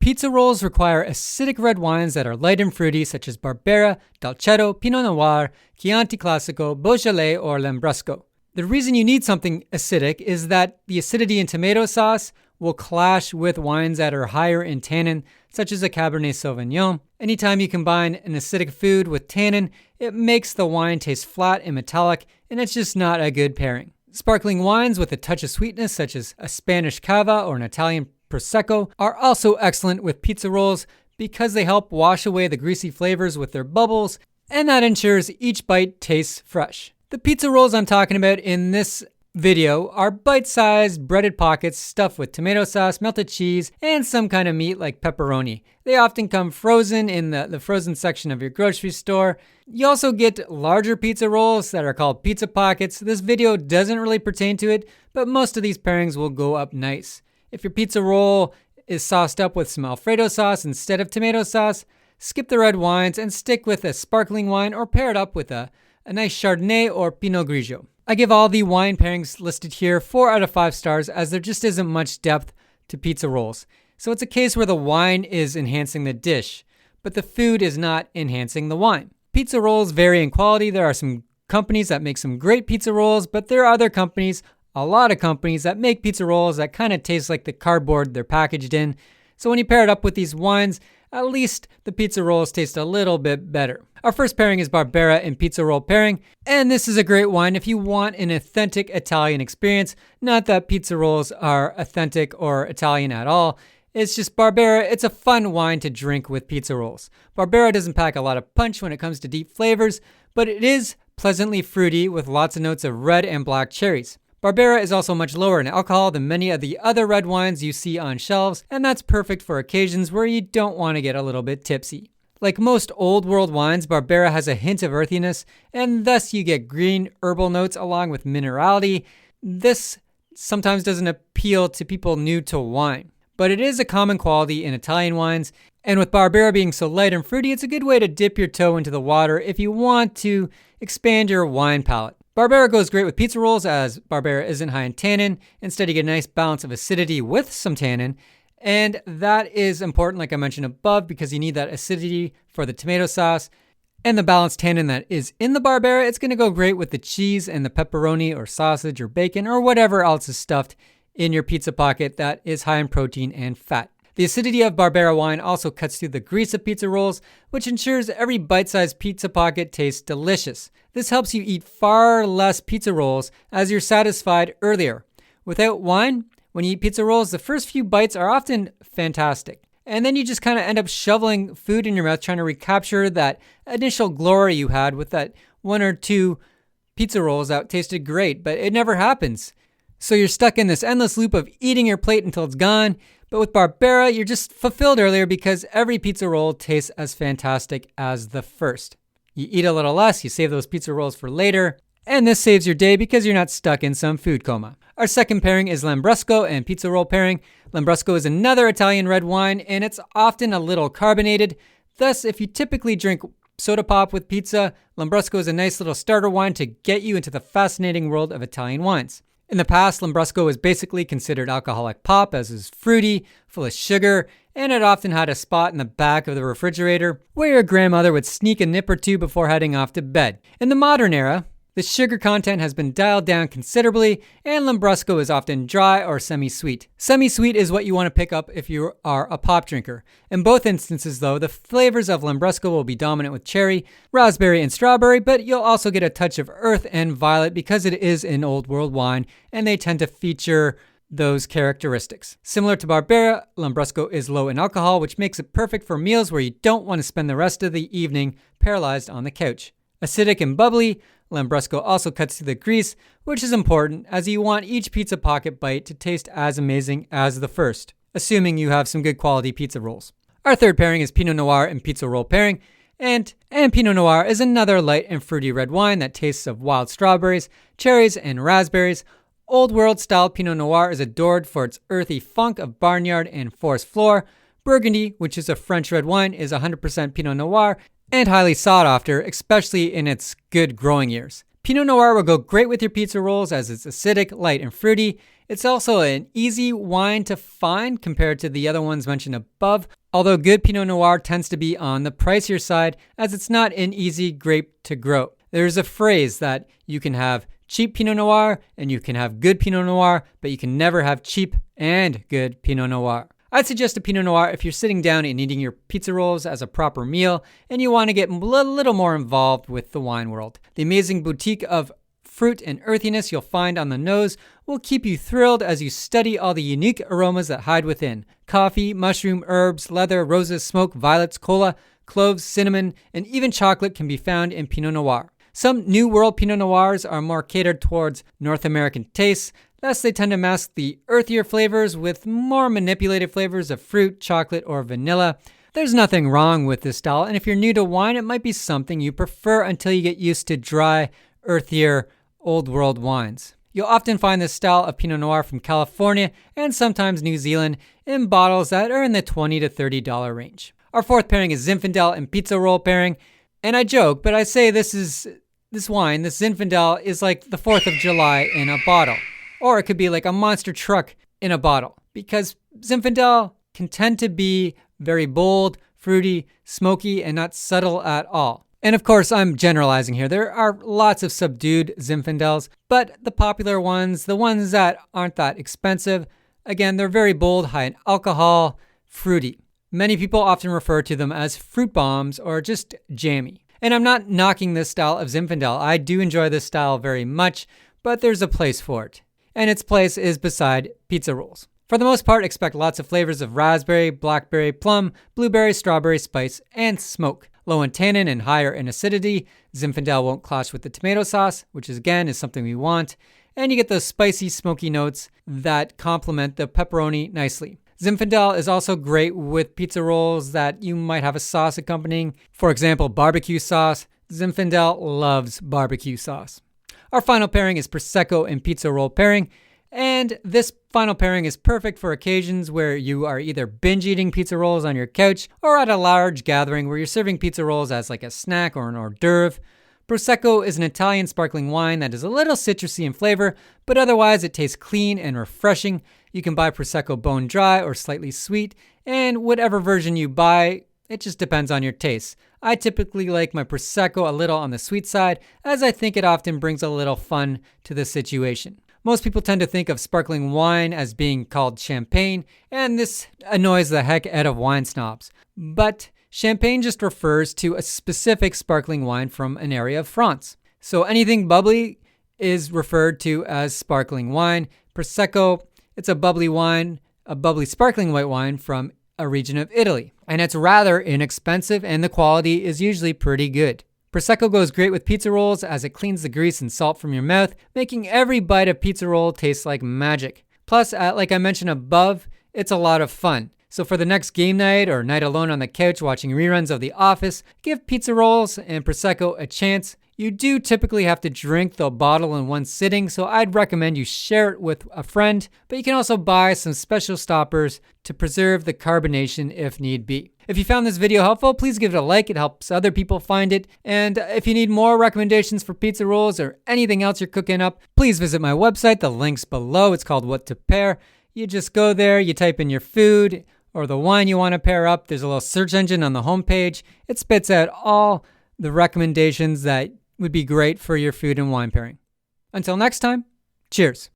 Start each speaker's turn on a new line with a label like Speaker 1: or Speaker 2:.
Speaker 1: Pizza rolls require acidic red wines that are light and fruity, such as Barbera, Dolcetto, Pinot Noir, Chianti Classico, Beaujolais, or Lambrusco. The reason you need something acidic is that the acidity in tomato sauce will clash with wines that are higher in tannin, such as a Cabernet Sauvignon. Anytime you combine an acidic food with tannin, it makes the wine taste flat and metallic, and it's just not a good pairing. Sparkling wines with a touch of sweetness, such as a Spanish Cava or an Italian Prosecco, are also excellent with pizza rolls because they help wash away the greasy flavors with their bubbles, and that ensures each bite tastes fresh. The pizza rolls I'm talking about in this video are bite-sized breaded pockets stuffed with tomato sauce, melted cheese, and some kind of meat like pepperoni. They often come frozen in the frozen section of your grocery store. You also get larger pizza rolls that are called pizza pockets. This video doesn't really pertain to it, but most of these pairings will go up nice. If your pizza roll is sauced up with some alfredo sauce instead of tomato sauce, skip the red wines and stick with a sparkling wine or pair it up with a nice Chardonnay or Pinot Grigio. I give all the wine pairings listed here 4 out of 5 stars as there just isn't much depth to pizza rolls. So it's a case where the wine is enhancing the dish, but the food is not enhancing the wine. Pizza rolls vary in quality. There are some companies that make some great pizza rolls, but there are other companies, a lot of companies, that make pizza rolls that kind of taste like the cardboard they're packaged in. So when you pair it up with these wines, at least the pizza rolls taste a little bit better. Our first pairing is Barbera and pizza roll pairing, and this is a great wine if you want an authentic Italian experience. Not that pizza rolls are authentic or Italian at all. It's just Barbera. It's a fun wine to drink with pizza rolls. Barbera doesn't pack a lot of punch when it comes to deep flavors, but it is pleasantly fruity with lots of notes of red and black cherries. Barbera is also much lower in alcohol than many of the other red wines you see on shelves, and that's perfect for occasions where you don't want to get a little bit tipsy. Like most old world wines, Barbera has a hint of earthiness, and thus you get green herbal notes along with minerality. This sometimes doesn't appeal to people new to wine, but it is a common quality in Italian wines, and with Barbera being so light and fruity, it's a good way to dip your toe into the water if you want to expand your wine palate. Barbera goes great with pizza rolls as Barbera isn't high in tannin. Instead, you get a nice balance of acidity with some tannin. And that is important, like I mentioned above, because you need that acidity for the tomato sauce and the balanced tannin that is in the Barbera. It's going to go great with the cheese and the pepperoni or sausage or bacon or whatever else is stuffed in your pizza pocket that is high in protein and fat. The acidity of Barbera wine also cuts through the grease of pizza rolls, which ensures every bite-sized pizza pocket tastes delicious. This helps you eat far less pizza rolls as you're satisfied earlier. Without wine, when you eat pizza rolls, the first few bites are often fantastic. And then you just kind of end up shoveling food in your mouth, trying to recapture that initial glory you had with that 1 or 2 pizza rolls that tasted great, but it never happens. So you're stuck in this endless loop of eating your plate until it's gone. But with Barbera, you're just fulfilled earlier because every pizza roll tastes as fantastic as the first. You eat a little less, you save those pizza rolls for later, and this saves your day because you're not stuck in some food coma. Our second pairing is Lambrusco and pizza roll pairing. Lambrusco is another Italian red wine, and it's often a little carbonated. Thus, if you typically drink soda pop with pizza, Lambrusco is a nice little starter wine to get you into the fascinating world of Italian wines. In the past, Lambrusco was basically considered alcoholic pop as it's fruity, full of sugar, and it often had a spot in the back of the refrigerator where your grandmother would sneak a nip or two before heading off to bed. In the modern era, the sugar content has been dialed down considerably, and Lambrusco is often dry or semi-sweet. Semi-sweet is what you want to pick up if you are a pop drinker. In both instances, though, the flavors of Lambrusco will be dominant with cherry, raspberry, and strawberry, but you'll also get a touch of earth and violet because it is an old world wine, and they tend to feature those characteristics. Similar to Barbera, Lambrusco is low in alcohol, which makes it perfect for meals where you don't want to spend the rest of the evening paralyzed on the couch. Acidic and bubbly, Lambrusco also cuts through the grease, which is important as you want each pizza pocket bite to taste as amazing as the first, assuming you have some good quality pizza rolls. Our third pairing is Pinot Noir and pizza roll pairing, and Pinot Noir is another light and fruity red wine that tastes of wild strawberries, cherries, and raspberries. Old world style Pinot Noir is adored for its earthy funk of barnyard and forest floor. Burgundy, which is a French red wine, is 100% Pinot Noir and highly sought after, especially in its good growing years. Pinot Noir will go great with your pizza rolls as it's acidic, light, and fruity, It's also an easy wine to find compared to the other ones mentioned above, although good Pinot Noir tends to be on the pricier side as it's not an easy grape to grow. There's a phrase that you can have cheap Pinot Noir and you can have good Pinot Noir, but you can never have cheap and good Pinot Noir. I'd suggest a Pinot Noir if you're sitting down and eating your pizza rolls as a proper meal and you want to get a little more involved with the wine world. The amazing boutique of fruit and earthiness you'll find on the nose will keep you thrilled as you study all the unique aromas that hide within. Coffee, mushroom, herbs, leather, roses, smoke, violets, cola, cloves, cinnamon, and even chocolate can be found in Pinot Noir. Some New World Pinot Noirs are more catered towards North American tastes, thus they tend to mask the earthier flavors with more manipulated flavors of fruit, chocolate, or vanilla. There's nothing wrong with this style, and if you're new to wine, it might be something you prefer until you get used to dry, earthier, old world wines. You'll often find this style of Pinot Noir from California and sometimes New Zealand in bottles that are in the $20 to $30 range. Our fourth pairing is Zinfandel and pizza roll pairing, and I joke, but I say this wine, this Zinfandel, is like the 4th of July in a bottle. Or it could be like a monster truck in a bottle. Because Zinfandel can tend to be very bold, fruity, smoky, and not subtle at all. And of course, I'm generalizing here. There are lots of subdued Zinfandels, but the popular ones, the ones that aren't that expensive, again, they're very bold, high in alcohol, fruity. Many people often refer to them as fruit bombs or just jammy. And I'm not knocking this style of Zinfandel. I do enjoy this style very much, but there's a place for it. And its place is beside pizza rolls. For the most part, expect lots of flavors of raspberry, blackberry, plum, blueberry, strawberry, spice, and smoke. Low in tannin and higher in acidity, Zinfandel won't clash with the tomato sauce, which is something we want, and you get those spicy, smoky notes that complement the pepperoni nicely. Zinfandel is also great with pizza rolls that you might have a sauce accompanying. For example, barbecue sauce. Zinfandel loves barbecue sauce. Our final pairing is Prosecco and pizza roll pairing. And this final pairing is perfect for occasions where you are either binge eating pizza rolls on your couch or at a large gathering where you're serving pizza rolls as like a snack or an hors d'oeuvre. Prosecco is an Italian sparkling wine that is a little citrusy in flavor, but otherwise it tastes clean and refreshing. You can buy Prosecco bone dry or slightly sweet, and whatever version you buy, it just depends on your taste. I typically like my Prosecco a little on the sweet side, as I think it often brings a little fun to the situation. Most people tend to think of sparkling wine as being called champagne, and this annoys the heck out of wine snobs. But champagne just refers to a specific sparkling wine from an area of France. So anything bubbly is referred to as sparkling wine. Prosecco, it's a bubbly wine, a bubbly sparkling white wine from a region of Italy. And it's rather inexpensive, and the quality is usually pretty good. Prosecco goes great with pizza rolls as it cleans the grease and salt from your mouth, making every bite of pizza roll taste like magic. Plus, like I mentioned above, it's a lot of fun. So for the next game night or night alone on the couch watching reruns of The Office, give pizza rolls and Prosecco a chance. You do typically have to drink the bottle in one sitting, so I'd recommend you share it with a friend, but you can also buy some special stoppers to preserve the carbonation if need be. If you found this video helpful, please give it a like. It helps other people find it. And if you need more recommendations for pizza rolls or anything else you're cooking up, please visit my website. The link's below. It's called What to Pair. You just go there, you type in your food or the wine you want to pair up. There's a little search engine on the homepage. It spits out all the recommendations that would be great for your food and wine pairing. Until next time, cheers.